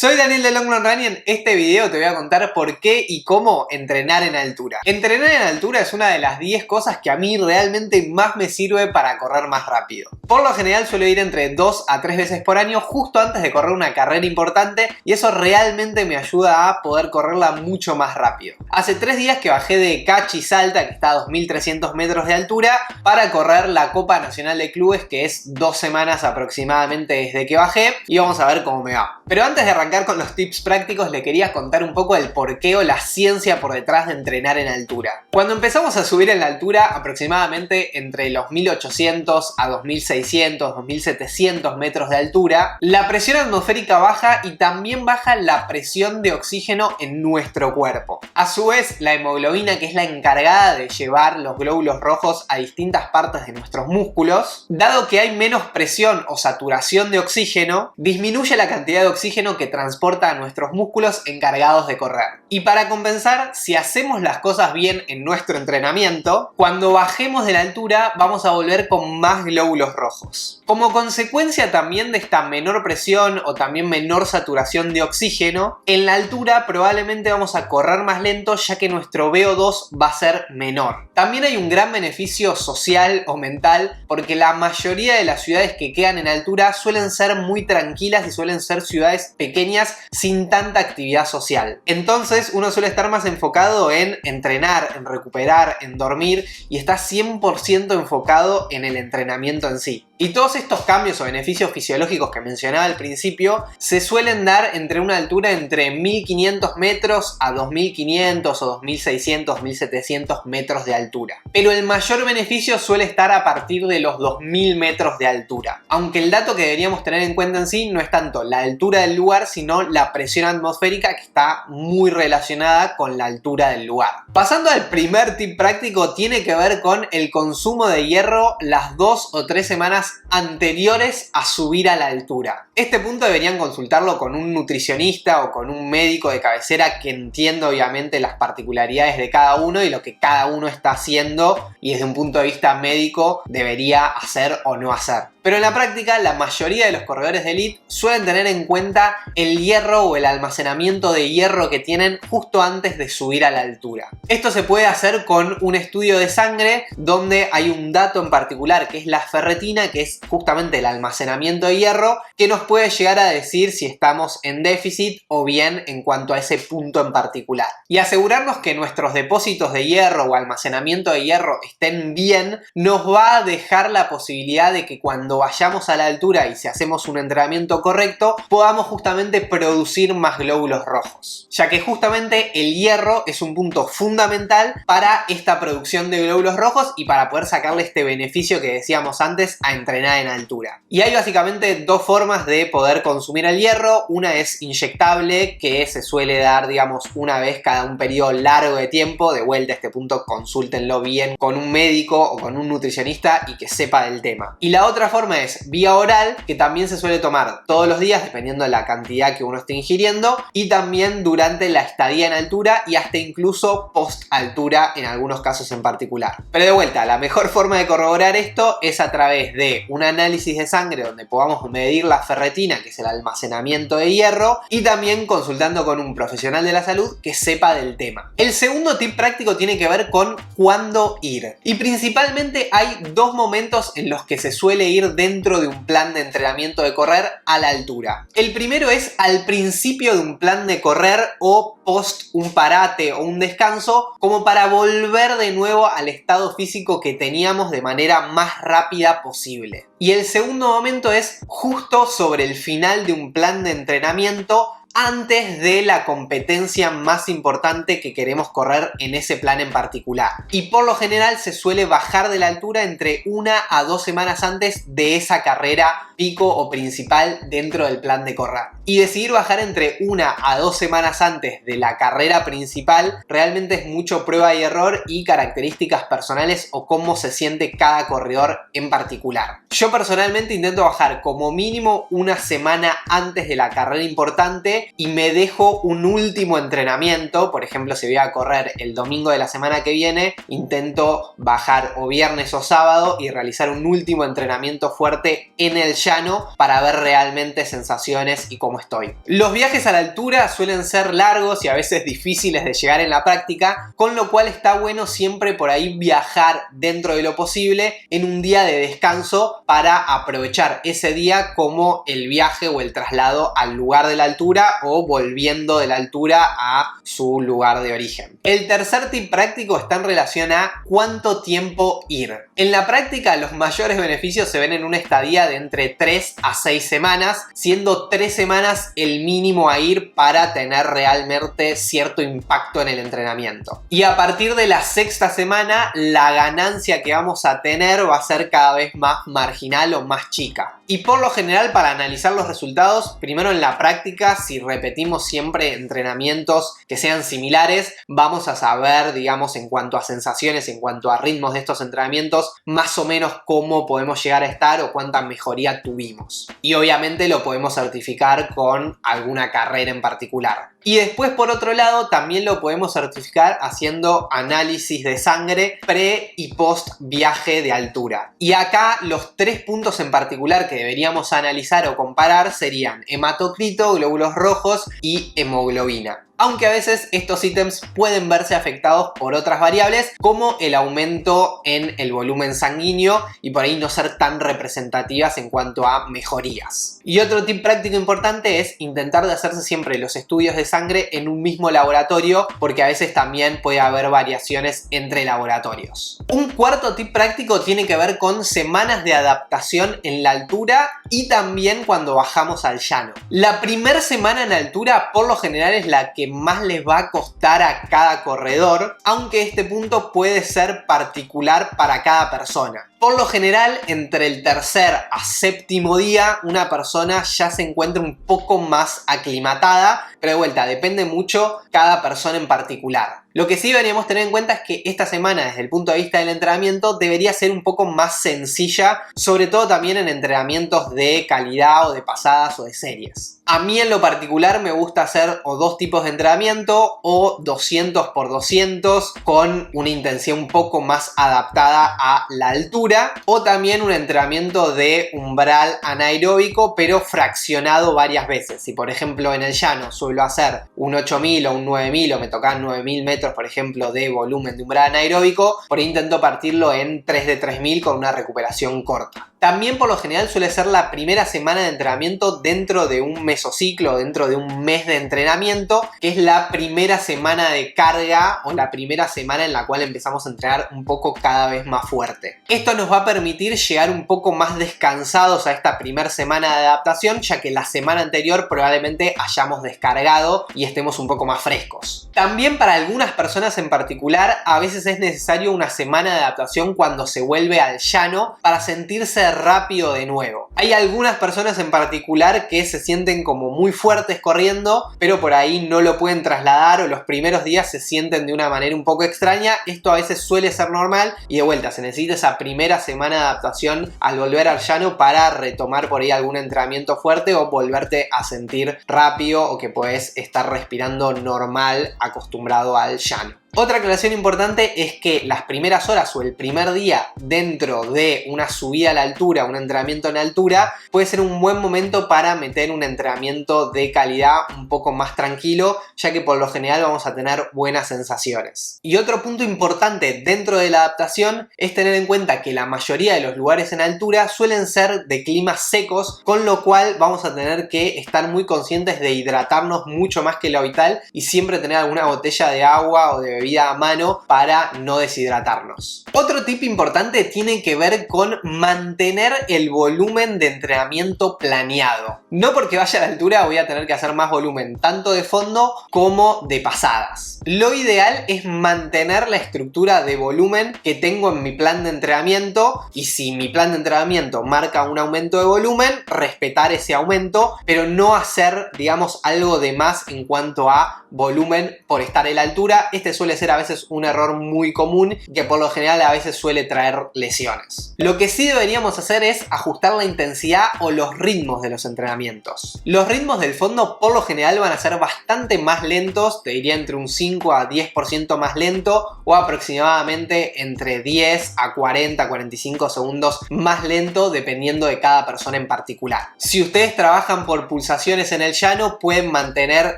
Soy Daniel de Long Run y en este video te voy a contar por qué y cómo entrenar en altura. Entrenar en altura es una de las 10 cosas que a mí realmente más me sirve para correr más rápido. Por lo general suelo ir entre 2 a 3 veces por año justo antes de correr una carrera importante y eso realmente me ayuda a poder correrla mucho más rápido. Hace 3 días que bajé de Cachi Salta, que está a 2300 metros de altura, para correr la Copa Nacional de Clubes, que es 2 semanas aproximadamente desde que bajé, y vamos a ver cómo me va. Pero antes de arrancar con los tips prácticos, le quería contar un poco el porqué o la ciencia por detrás de entrenar en altura. Cuando empezamos a subir en la altura, aproximadamente entre los 1800 a 2600, 2700 metros de altura, la presión atmosférica baja y también baja la presión de oxígeno en nuestro cuerpo. A su vez, la hemoglobina, que es la encargada de llevar los glóbulos rojos a distintas partes de nuestros músculos, dado que hay menos presión o saturación de oxígeno, disminuye la cantidad de oxígeno que transporta a nuestros músculos encargados de correr. Y para compensar, si hacemos las cosas bien en nuestro entrenamiento, cuando bajemos de la altura vamos a volver con más glóbulos rojos. Como consecuencia también de esta menor presión o también menor saturación de oxígeno, en la altura probablemente vamos a correr más lento ya que nuestro VO2 va a ser menor. También hay un gran beneficio social o mental porque la mayoría de las ciudades que quedan en altura suelen ser muy tranquilas y suelen ser ciudades pequeñas sin tanta actividad social. Entonces uno suele estar más enfocado en entrenar, en recuperar, en dormir y está 100% enfocado en el entrenamiento en sí. Y todos estos cambios o beneficios fisiológicos que mencionaba al principio se suelen dar entre una altura entre 1500 metros a 2500 o 2600, 1700 metros de altura. Pero el mayor beneficio suele estar a partir de los 2000 metros de altura. Aunque el dato que deberíamos tener en cuenta en sí no es tanto la altura del lugar, sino la presión atmosférica, que está muy relacionada con la altura del lugar. Pasando al primer tip práctico, tiene que ver con el consumo de hierro las 2 o 3 semanas anteriores a subir a la altura. Este punto deberían consultarlo con un nutricionista o con un médico de cabecera que entienda obviamente las particularidades de cada uno y lo que cada uno está haciendo y desde un punto de vista médico debería hacer o no hacer. Pero en la práctica la mayoría de los corredores de elite suelen tener en cuenta el hierro o el almacenamiento de hierro que tienen justo antes de subir a la altura. Esto se puede hacer con un estudio de sangre donde hay un dato en particular que es la ferretina, que es justamente el almacenamiento de hierro, que nos puede llegar a decir si estamos en déficit o bien en cuanto a ese punto en particular. Y asegurarnos que nuestros depósitos de hierro o almacenamiento de hierro estén bien nos va a dejar la posibilidad de que cuando vayamos a la altura y si hacemos un entrenamiento correcto podamos justamente producir más glóbulos rojos, ya que justamente el hierro es un punto fundamental para esta producción de glóbulos rojos y para poder sacarle este beneficio que decíamos antes a entrenar en altura. Y hay básicamente dos formas de poder consumir el hierro. Una es inyectable, que se suele dar digamos una vez cada un periodo largo de tiempo. De vuelta a este punto consúltenlo bien con un médico o con un nutricionista y que sepa del tema. Y la otra forma es vía oral, que también se suele tomar todos los días dependiendo de la cantidad que uno esté ingiriendo y también durante la estadía en altura y hasta incluso post altura en algunos casos en particular. Pero de vuelta, la mejor forma de corroborar esto es a través de un análisis de sangre donde podamos medir la ferretina, que es el almacenamiento de hierro, y también consultando con un profesional de la salud que sepa del tema. El segundo tip práctico tiene que ver con cuándo ir. Y principalmente hay dos momentos en los que se suele ir dentro de un plan de entrenamiento de correr a la altura. El primero es al principio de un plan de correr o post un parate o un descanso, como para volver de nuevo al estado físico que teníamos de manera más rápida posible. Y el segundo momento es justo sobre el final de un plan de entrenamiento antes de la competencia más importante que queremos correr en ese plan en particular. Y por lo general se suele bajar de la altura entre 1 a 2 semanas antes de esa carrera pico o principal dentro del plan de correr. Y decidir bajar entre 1 a 2 semanas antes de la carrera principal realmente es mucho prueba y error y características personales o cómo se siente cada corredor en particular. Yo personalmente intento bajar como mínimo una semana antes de la carrera importante y me dejo un último entrenamiento. Por ejemplo, si voy a correr el domingo de la semana que viene, intento bajar o viernes o sábado y realizar un último entrenamiento fuerte en el llano para ver realmente sensaciones y cómo cómo estoy. Los viajes a la altura suelen ser largos y a veces difíciles de llegar en la práctica, con lo cual está bueno siempre por ahí viajar dentro de lo posible en un día de descanso para aprovechar ese día como el viaje o el traslado al lugar de la altura o volviendo de la altura a su lugar de origen. El tercer tip práctico está en relación a cuánto tiempo ir. En la práctica los mayores beneficios se ven en una estadía de entre 3 a 6 semanas, siendo 3 semanas el mínimo a ir para tener realmente cierto impacto en el entrenamiento. Y a partir de la sexta semana la ganancia que vamos a tener va a ser cada vez más marginal o más chica. Y por lo general, para analizar los resultados, primero en la práctica, si repetimos siempre entrenamientos que sean similares, vamos a saber, digamos, en cuanto a sensaciones, en cuanto a ritmos de estos entrenamientos, más o menos cómo podemos llegar a estar o cuánta mejoría tuvimos. Y obviamente lo podemos certificar con alguna carrera en particular. Y después, por otro lado, también lo podemos certificar haciendo análisis de sangre pre y post viaje de altura. Y acá los 3 puntos en particular que deberíamos analizar o comparar serían hematocrito, glóbulos rojos y hemoglobina. Aunque a veces estos ítems pueden verse afectados por otras variables como el aumento en el volumen sanguíneo y por ahí no ser tan representativas en cuanto a mejorías. Y otro tip práctico importante es intentar de hacerse siempre los estudios de sangre en un mismo laboratorio, porque a veces también puede haber variaciones entre laboratorios. Un cuarto tip práctico tiene que ver con semanas de adaptación en la altura y también cuando bajamos al llano. La primera semana en altura por lo general es la que más les va a costar a cada corredor, aunque este punto puede ser particular para cada persona. Por lo general, entre el tercer a séptimo día, una persona ya se encuentra un poco más aclimatada, pero de vuelta, depende mucho cada persona en particular. Lo que sí deberíamos tener en cuenta es que esta semana, desde el punto de vista del entrenamiento, debería ser un poco más sencilla, sobre todo también en entrenamientos de calidad o de pasadas o de series. A mí en lo particular me gusta hacer o 2 tipos de entrenamiento o 200 por 200 con una intensidad un poco más adaptada a la altura, o también un entrenamiento de umbral anaeróbico pero fraccionado varias veces. Si por ejemplo en el llano suelo hacer un 8000 o un 9000 o me tocan 9000 metros por ejemplo de volumen de umbral anaeróbico, por ahí intento partirlo en 3 de 3000 con una recuperación corta. También por lo general suele ser la primera semana de entrenamiento dentro de un mesociclo, dentro de un mes de entrenamiento, que es la primera semana de carga o la primera semana en la cual empezamos a entrenar un poco cada vez más fuerte. Esto nos va a permitir llegar un poco más descansados a esta primera semana de adaptación, ya que la semana anterior probablemente hayamos descargado y estemos un poco más frescos. También para algunas personas en particular a veces es necesario una semana de adaptación cuando se vuelve al llano para sentirse rápido de nuevo. Hay algunas personas en particular que se sienten como muy fuertes corriendo, pero por ahí no lo pueden trasladar o los primeros días se sienten de una manera un poco extraña. Esto a veces suele ser normal y de vuelta se necesita esa primera semana de adaptación al volver al llano para retomar por ahí algún entrenamiento fuerte o volverte a sentir rápido o que puedes estar respirando normal acostumbrado al llano. Otra aclaración importante es que las primeras horas o el primer día dentro de una subida a la altura, un entrenamiento en altura, puede ser un buen momento para meter un entrenamiento de calidad un poco más tranquilo, ya que por lo general vamos a tener buenas sensaciones. Y otro punto importante dentro de la adaptación es tener en cuenta que la mayoría de los lugares en altura suelen ser de climas secos, con lo cual vamos a tener que estar muy conscientes de hidratarnos mucho más que lo habitual y siempre tener alguna botella de agua o de bebida a mano para no deshidratarnos. Otro tip importante tiene que ver con mantener el volumen de entrenamiento planeado. No porque vaya a la altura voy a tener que hacer más volumen, tanto de fondo como de pasadas. Lo ideal es mantener la estructura de volumen que tengo en mi plan de entrenamiento, y si mi plan de entrenamiento marca un aumento de volumen, respetar ese aumento, pero no hacer, digamos, algo de más en cuanto a volumen por estar en la altura. Este suele suele ser a veces un error muy común que por lo general a veces suele traer lesiones. Lo que sí deberíamos hacer es ajustar la intensidad o los ritmos de los entrenamientos. Los ritmos del fondo por lo general van a ser bastante más lentos, te diría entre un 5 a 10% más lento o aproximadamente entre 10 a 40, 45 segundos más lento dependiendo de cada persona en particular. Si ustedes trabajan por pulsaciones en el llano, pueden mantener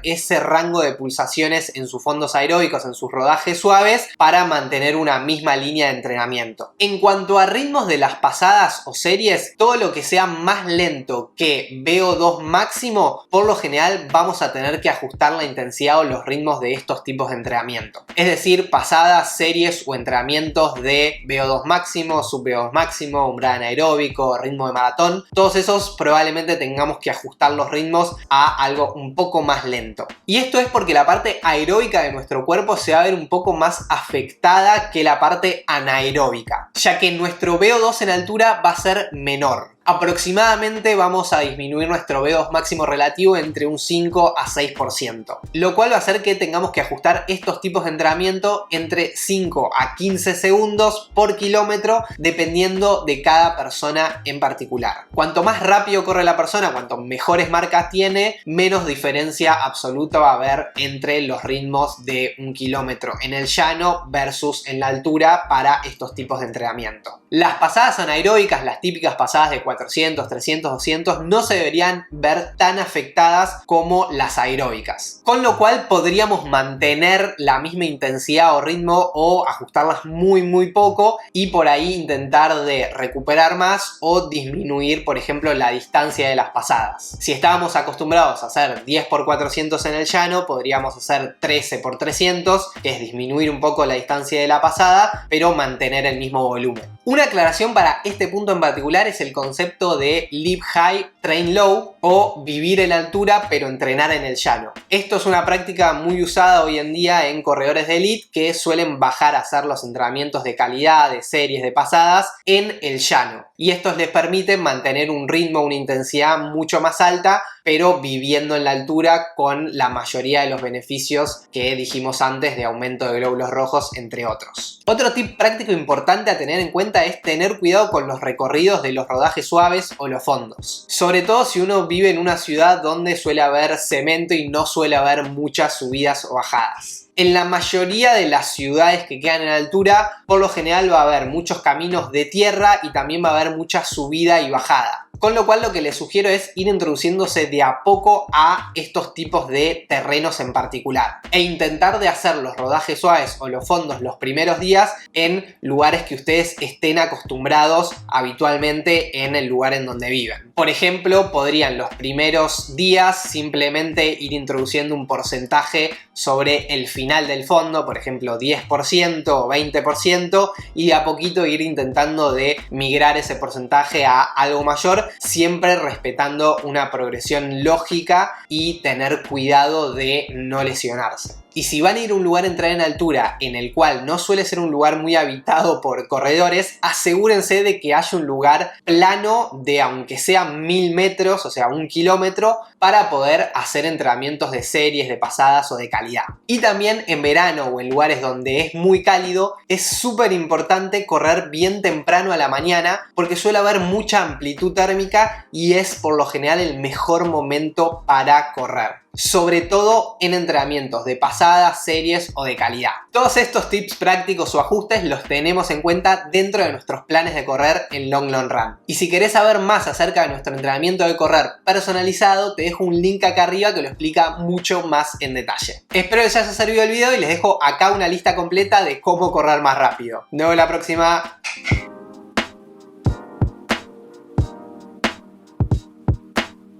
ese rango de pulsaciones en sus fondos aeróbicos, en sus rodajes suaves, para mantener una misma línea de entrenamiento. En cuanto a ritmos de las pasadas o series, todo lo que sea más lento que VO2 máximo, por lo general vamos a tener que ajustar la intensidad o los ritmos de estos tipos de entrenamiento. Es decir, pasadas, series o entrenamientos de VO2 máximo, sub VO2 máximo, umbral anaeróbico, ritmo de maratón, todos esos probablemente tengamos que ajustar los ritmos a algo un poco más lento. Y esto es porque la parte aeróbica de nuestro cuerpo se va a ver un poco más afectada que la parte anaeróbica, ya que nuestro VO2 en altura va a ser menor. Aproximadamente vamos a disminuir nuestro VO2 máximo relativo entre un 5 a 6%, lo cual va a hacer que tengamos que ajustar estos tipos de entrenamiento entre 5 a 15 segundos por kilómetro dependiendo de cada persona en particular. Cuanto más rápido corre la persona, cuanto mejores marcas tiene, menos diferencia absoluta va a haber entre los ritmos de un kilómetro en el llano versus en la altura para estos tipos de entrenamiento. Las pasadas anaeróbicas, las típicas pasadas de 400, 300, 200, no se deberían ver tan afectadas como las aeróbicas. Con lo cual podríamos mantener la misma intensidad o ritmo o ajustarlas muy poco y por ahí intentar de recuperar más o disminuir, por ejemplo, la distancia de las pasadas. Si estábamos acostumbrados a hacer 10 por 400 en el llano, podríamos hacer 13 por 300, que es disminuir un poco la distancia de la pasada, pero mantener el mismo volumen. Una aclaración para este punto en particular es el concepto de live high, train low o vivir en altura pero entrenar en el llano. Esto es una práctica muy usada hoy en día en corredores de elite que suelen bajar a hacer los entrenamientos de calidad, de series, de pasadas en el llano. Y estos les permiten mantener un ritmo, una intensidad mucho más alta, pero viviendo en la altura con la mayoría de los beneficios que dijimos antes de aumento de glóbulos rojos, entre otros. Otro tip práctico importante a tener en cuenta es tener cuidado con los recorridos de los rodajes suaves o los fondos. Sobre todo si uno vive en una ciudad donde suele haber cemento y no suele haber muchas subidas o bajadas. En la mayoría de las ciudades que quedan en altura, por lo general va a haber muchos caminos de tierra y también va a haber mucha subida y bajada. Con lo cual lo que les sugiero es ir introduciéndose de a poco a estos tipos de terrenos en particular e intentar de hacer los rodajes suaves o los fondos los primeros días en lugares que ustedes estén acostumbrados habitualmente en el lugar en donde viven. Por ejemplo, podrían los primeros días simplemente ir introduciendo un porcentaje sobre el final del fondo, por ejemplo 10% o 20%, y de a poquito ir intentando de migrar ese porcentaje a algo mayor, siempre respetando una progresión lógica y tener cuidado de no lesionarse. Y si van a ir a un lugar a entrenar en altura en el cual no suele ser un lugar muy habitado por corredores, asegúrense de que haya un lugar plano de aunque sea 1000 metros, o sea 1 kilómetro, para poder hacer entrenamientos de series, de pasadas o de calidad. Y también en verano o en lugares donde es muy cálido, es súper importante correr bien temprano a la mañana porque suele haber mucha amplitud térmica y es por lo general el mejor momento para correr. Sobre todo en entrenamientos de pasadas, series o de calidad. Todos estos tips prácticos o ajustes los tenemos en cuenta dentro de nuestros planes de correr en Long Run. Y si querés saber más acerca de nuestro entrenamiento de correr personalizado, te dejo un link acá arriba que lo explica mucho más en detalle. Espero que les haya servido el video y les dejo acá una lista completa de cómo correr más rápido. Nos vemos la próxima.